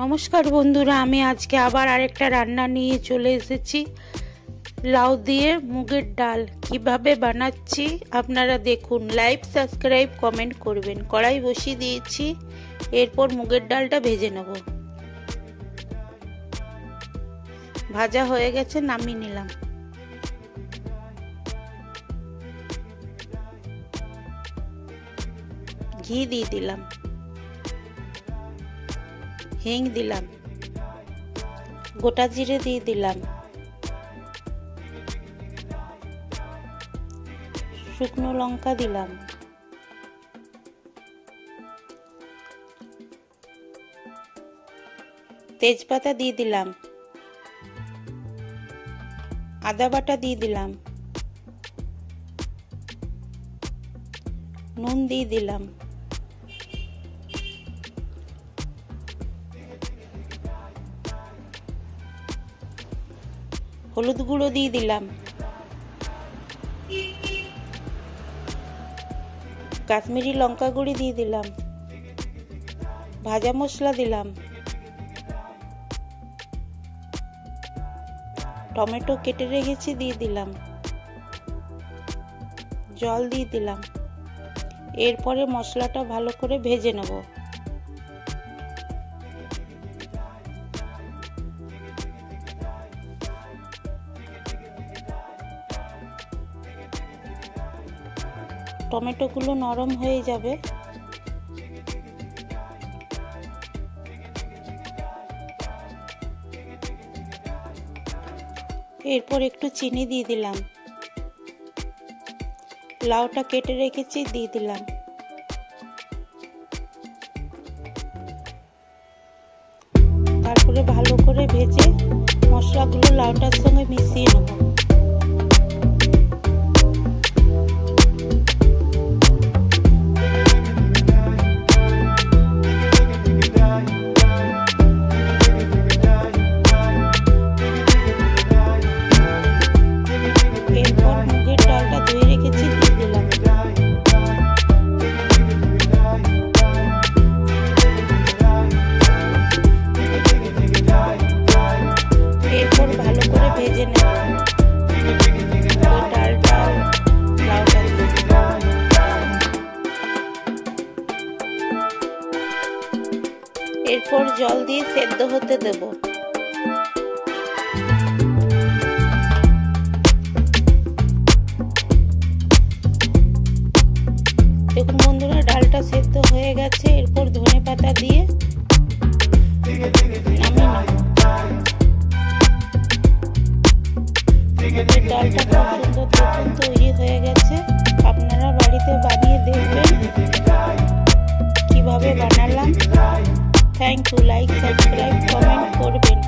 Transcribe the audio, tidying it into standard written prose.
নমস্কার বন্ধুরা, আমি আজকে আবার আরেকটা রান্না নিয়ে চলে এসেছি। লাউ দিয়ে মুগের ডাল কিভাবে বানাচ্ছি আপনারা দেখুন। লাইক, সাবস্ক্রাইব, কমেন্ট করবেন। কড়াই বসিয়ে দিয়েছি, এরপর মুগের ডালটা ভেজে নেব। ভাজা হয়ে গেছে, নামিয়ে নিলাম। ঘি দিয়ে দিলাম, হিং দিলাম, গোটা জিরে দিয়ে দিলাম, শুকনো লঙ্কা দিলাম, তেজপাতা দিয়ে দিলাম, আদা বাটা দিয়ে দিলাম, নুন দিয়ে দিলাম, হলুদ গুঁড়ো দিয়ে দিলাম, কাশ্মীরি লঙ্কা গুঁড়ি দিয়ে দিলাম, ভাজা মশলা দিলাম, টমেটো কেটে রেখেছি দিয়ে দিলাম, জল দিয়ে দিলাম। এরপরে মশলাটা ভালো করে ভেজে নেব। টমেটোগুলো নরম হয়ে যাবে। এরপর একটু চিনি দিয়ে দিলাম, লাউটা কেটে রেখেছি দিয়ে দিলাম, তারপরে ভালো করে ভেজে মশলাগুলো লাউটার সঙ্গে মিশিয়ে নেব। এরপর জল দিয়ে সেদ্ধ হতে দেব। দেখুন বন্ধুরা, ডালটা সেদ্ধ হয়ে গেছে। এরপর ধনেপাতা দিয়ে ডালটা খুব সুন্দর দেখুন তৈরি হয়ে গেছে। আপনারা বাড়িতে বানিয়ে দেখবেন কিভাবে বানালাম। Thank you. Like, subscribe, comment করবেন।